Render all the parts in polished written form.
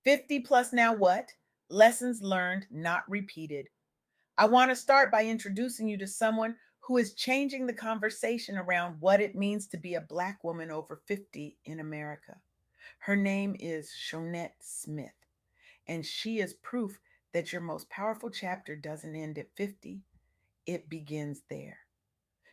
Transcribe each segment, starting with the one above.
50 plus now what? Lessons learned, not repeated. I want to start by introducing you to someone who is changing the conversation around what it means to be a Black woman over 50 in America. Her name is Shonette Smith, and she is proof that your most powerful chapter doesn't end at 50, it begins there.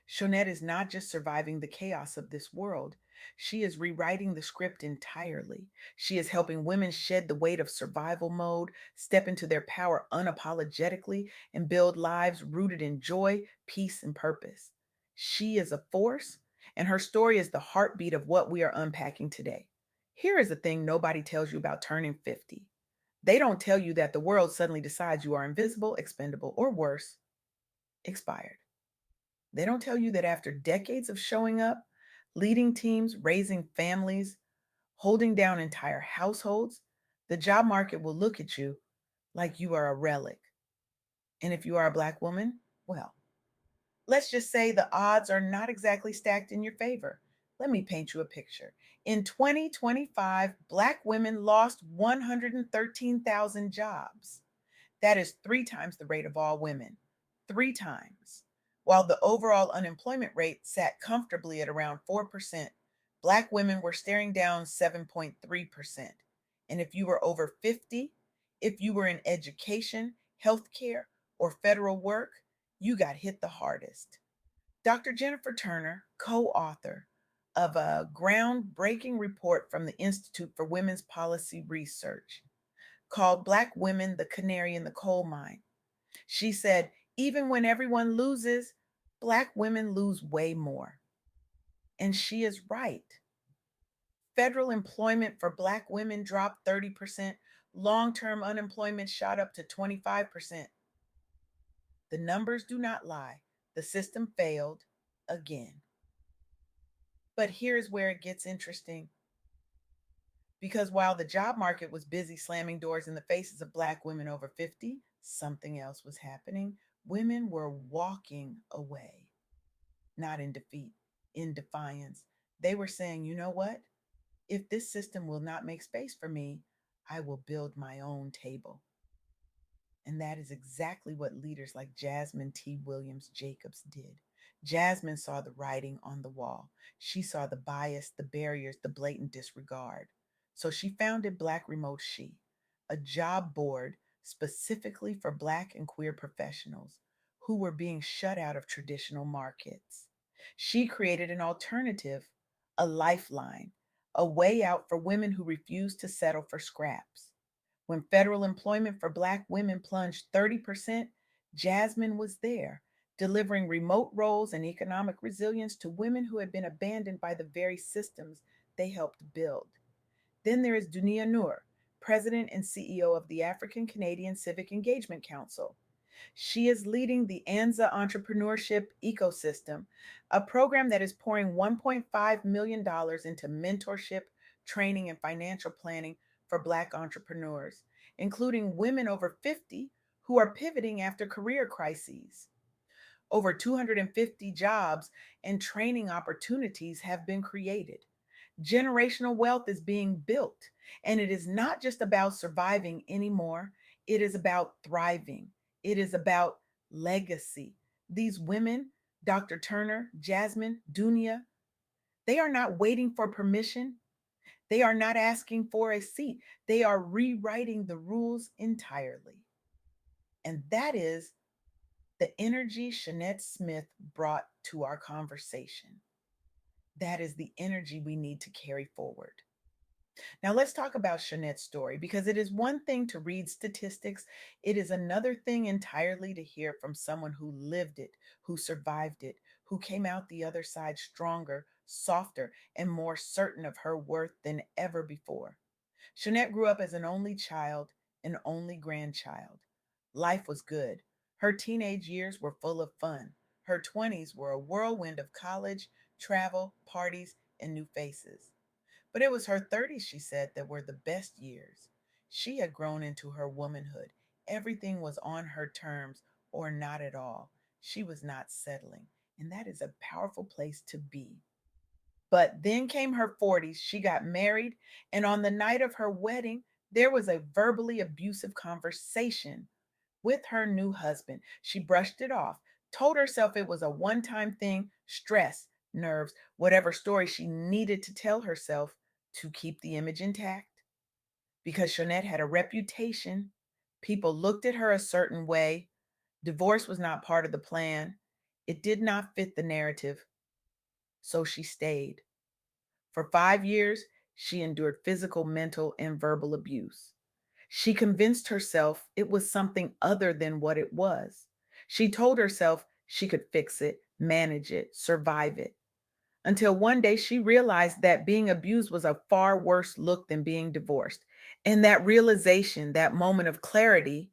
Shonette is not just surviving the chaos of this world, she is rewriting the script entirely. She is helping women shed the weight of survival mode, step into their power unapologetically, and build lives rooted in joy, peace, and purpose. She is a force, and her story is the heartbeat of what we are unpacking today. Here is the thing nobody tells you about turning 50. They don't tell you that the world suddenly decides you are invisible, expendable, or worse, expired. They don't tell you that after decades of showing up, leading teams, raising families, holding down entire households, the job market will look at you like you are a relic. And if you are a Black woman, well, let's just say the odds are not exactly stacked in your favor. Let me paint you a picture. In 2025, Black women lost 113,000 jobs. That is three times the rate of all women. Three times. While the overall unemployment rate sat comfortably at around 4%, Black women were staring down 7.3%. And if you were over 50, if you were in education, healthcare, or federal work, you got hit the hardest. Dr. Jennifer Turner, co author of a groundbreaking report from the Institute for Women's Policy Research, called Black Women the Canary in the Coal Mine. She said, even when everyone loses, Black women lose way more. And she is right. Federal employment for Black women dropped 30%. Long term unemployment shot up to 25%. The numbers do not lie. The system failed again. But here's where it gets interesting. Because while the job market was busy slamming doors in the faces of Black women over 50, something else was happening. Women were walking away, not in defeat, in defiance. They were saying, you know what? If this system will not make space for me, I will build my own table. And that is exactly what leaders like Jasmine T. Williams Jacobs did. Jasmine saw the writing on the wall. She saw the bias, the barriers, the blatant disregard. So she founded Black Remote She, a job board specifically for Black and queer professionals who were being shut out of traditional markets. She created an alternative, a lifeline, a way out for women who refused to settle for scraps. When federal employment for Black women plunged 30%, Jasmine was there, delivering remote roles and economic resilience to women who had been abandoned by the very systems they helped build. Then there is Dunia Noor, President and CEO of the African Canadian Civic Engagement Council. She is leading the ANZA entrepreneurship ecosystem, a program that is pouring $1.5 million dollars into mentorship, training, and financial planning for Black entrepreneurs, including women over 50 who are pivoting after career crises. Over 250 jobs and training opportunities have been created. Generational wealth is being built, and it is not just about surviving anymore, it is about thriving. It is about legacy. These women, Dr. Turner, Jasmine, Dunia, they are not waiting for permission. They are not asking for a seat. They are rewriting the rules entirely. And that is the energy Shonette Smith brought to our conversation. That is the energy we need to carry forward. Now, let's talk about Shonette's story because it is one thing to read statistics, it is another thing entirely to hear from someone who lived it, who survived it, who came out the other side stronger, softer, and more certain of her worth than ever before. Shonette grew up as an only child, an only grandchild. Life was good. Her teenage years were full of fun. Her 20s were a whirlwind of college, travel, parties, and new faces. But it was her 30s, she said, that were the best years. She had grown into her womanhood. Everything was on her terms or not at all. She was not settling. And that is a powerful place to be. But then came her 40s. She got married. And on the night of her wedding, There was a verbally abusive conversation with her new husband. She brushed it off, told herself it was a one time thing, stress, nerves, whatever story she needed to tell herself to keep the image intact. Because Shonette had a reputation, people looked at her a certain way. Divorce was not part of the plan, it did not fit the narrative, so she stayed. For 5 years, she endured physical, mental, and verbal abuse. She convinced herself it was something other than what it was. She told herself she could fix it, manage it, survive it. Until one day she realized that being abused was a far worse look than being divorced. And that realization, that moment of clarity,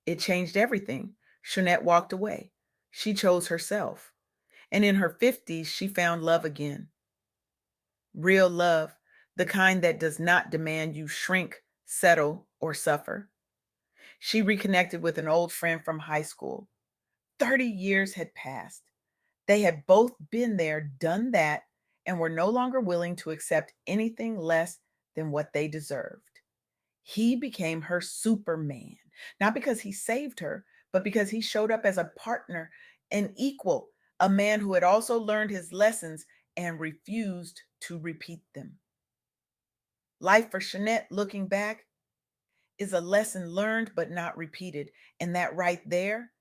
it changed everything. Shonette walked away. She chose herself. And in her 50s, she found love again. Real love, the kind that does not demand you shrink, settle, or suffer. She reconnected with an old friend from high school. 30 years had passed. They had both been there, done that, and were no longer willing to accept anything less than what they deserved. He became her Superman, not because he saved her, but because he showed up as a partner, an equal, a man who had also learned his lessons and refused to repeat them. Life for Shonette, looking back, is a lesson learned but not repeated. And that right there,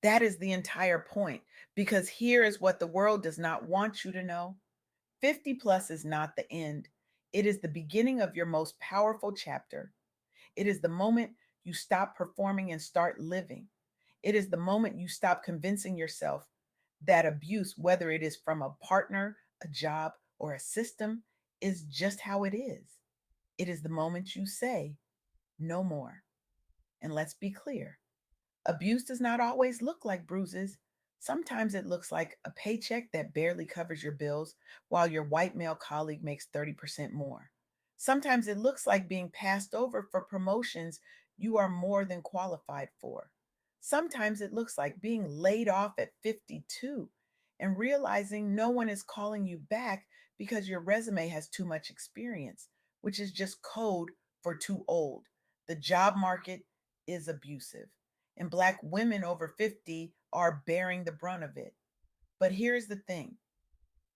that is the entire point. Because here is what the world does not want you to know: 50 plus is not the end, it is the beginning of your most powerful chapter. It is the moment you stop performing and start living. It is the moment you stop convincing yourself that abuse, whether it is from a partner, a job, or a system, is just how it is. It is the moment you say, no more. And let's be clear: abuse does not always look like bruises. Sometimes it looks like a paycheck that barely covers your bills while your white male colleague makes 30% more. Sometimes it looks like being passed over for promotions you are more than qualified for. Sometimes it looks like being laid off at 52 and realizing no one is calling you back because your resume has too much experience, which is just code for too old. The job market is abusive, and Black women over 50 are bearing the brunt of it. But here's the thing: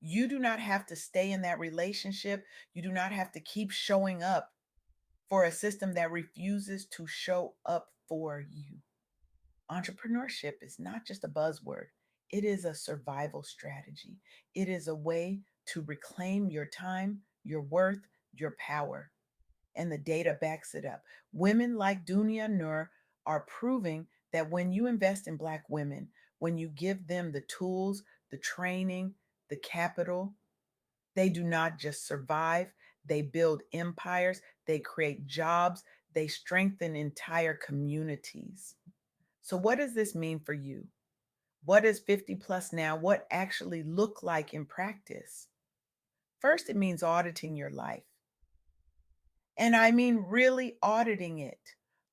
you do not have to stay in that relationship. You do not have to keep showing up for a system that refuses to show up for you. Entrepreneurship is not just a buzzword, it is a survival strategy. It is a way to reclaim your time, your worth, your power. And the data backs it up. Women like Dunia Nur are proving that when you invest in Black women, when you give them the tools, the training, the capital, they do not just survive, they build empires, they create jobs, they strengthen entire communities. So, what does this mean for you? What does 50 plus now, what actually look like in practice? First, it means auditing your life. And I mean really auditing it.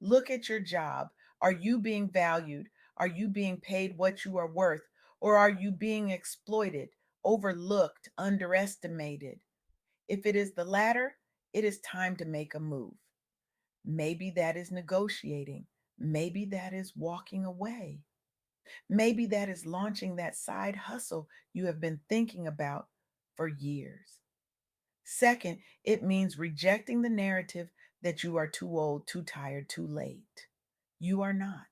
Look at your job. Are you being valued? Are you being paid what you are worth? Or are you being exploited, overlooked, underestimated? If it is the latter, it is time to make a move. Maybe that is negotiating. Maybe that is walking away. Maybe that is launching that side hustle you have been thinking about for years. Second, it means rejecting the narrative that you are too old, too tired, too late. You are not.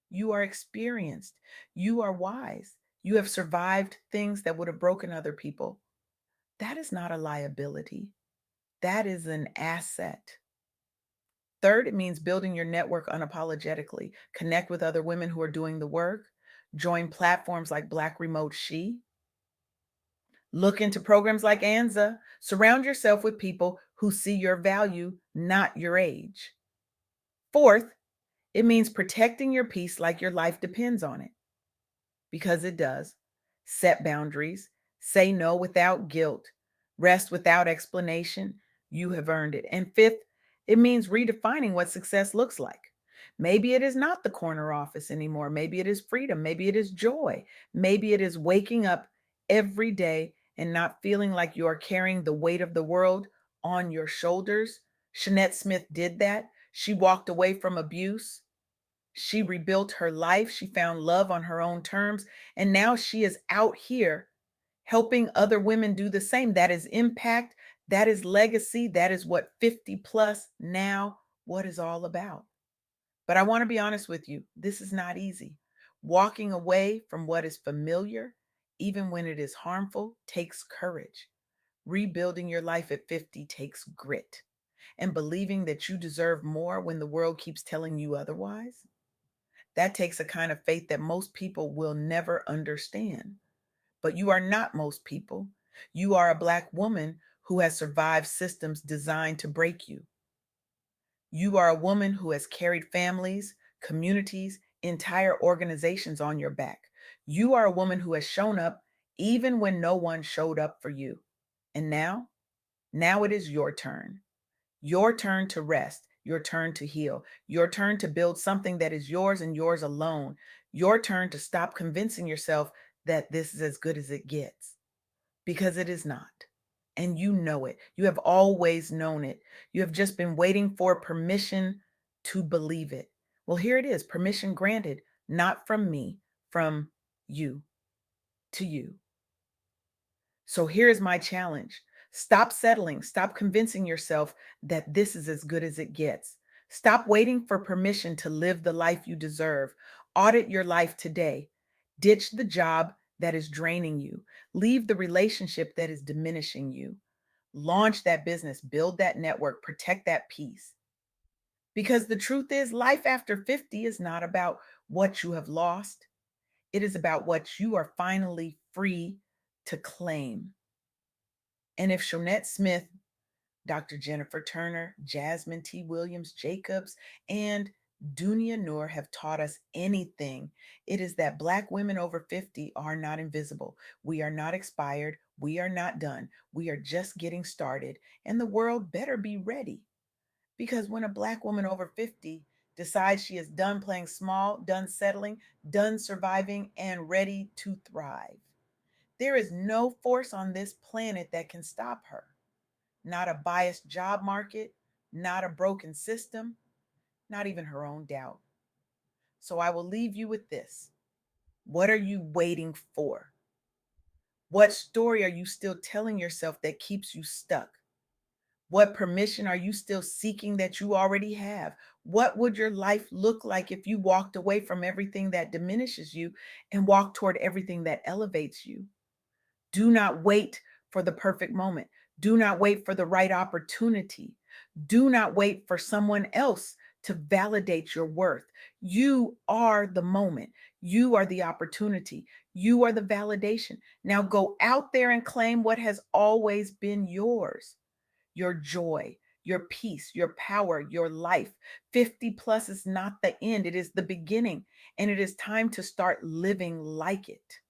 You are experienced. You are wise. You have survived things that would have broken other people. That is not a liability, that is an asset. Third, it means building your network unapologetically. Connect with other women who are doing the work. Join platforms like Black Remote She. Look into programs like ANZA. Surround yourself with people who see your value, not your age. Fourth, it means protecting your peace like your life depends on it, because it does. Set boundaries, say no without guilt, rest without explanation. You have earned it. And fifth, it means redefining what success looks like. Maybe it is not the corner office anymore. Maybe it is freedom. Maybe it is joy. Maybe it is waking up every day and not feeling like you are carrying the weight of the world on your shoulders. Shonette Smith did that. She walked away from abuse. She rebuilt her life. She found love on her own terms. And now she is out here helping other women do the same. That is impact. That is legacy. That is what 50 plus now, what is all about. But I want to be honest with you. This is not easy. Walking away from what is familiar, even when it is harmful, takes courage. Rebuilding your life at 50 takes grit. And believing that you deserve more when the world keeps telling you otherwise, that takes a kind of faith that most people will never understand. But you are not most people. You are a Black woman who has survived systems designed to break you. You are a woman who has carried families, communities, entire organizations on your back. You are a woman who has shown up even when no one showed up for you. And now it is your turn. Your turn to rest, your turn to heal, your turn to build something that is yours and yours alone. Your turn to stop convincing yourself that this is as good as it gets, because it is not. And you know it. You have always known it. You have just been waiting for permission to believe it. Well, here it is, permission granted, not from me, from you to you. So here's my challenge. Stop settling. Stop convincing yourself that this is as good as it gets. Stop waiting for permission to live the life you deserve. Audit your life today. Ditch the job that is draining you. Leave the relationship that is diminishing you. Launch that business, build that network, protect that peace. Because the truth is, life after 50 is not about what you have lost, it is about what you are finally free to claim. And if Shonette Smith, Dr. Jennifer Turner, Jasmine T. Williams Jacobs, and Dunia Noor have taught us anything, it is that Black women over 50 are not invisible. We are not expired. We are not done. We are just getting started. And the world better be ready. Because when a Black woman over 50 decides she is done playing small, done settling, done surviving, and ready to thrive, there is no force on this planet that can stop her. Not a biased job market, not a broken system, not even her own doubt. So I will leave you with this. What are you waiting for? What story are you still telling yourself that keeps you stuck? What permission are you still seeking that you already have? What would your life look like if you walked away from everything that diminishes you and walked toward everything that elevates you? Do not wait for the perfect moment. Do not wait for the right opportunity. Do not wait for someone else to validate your worth. You are the moment. You are the opportunity. You are the validation. Now go out there and claim what has always been yours: your joy, your peace, your power, your life. 50 plus is not the end, it is the beginning. And it is time to start living like it.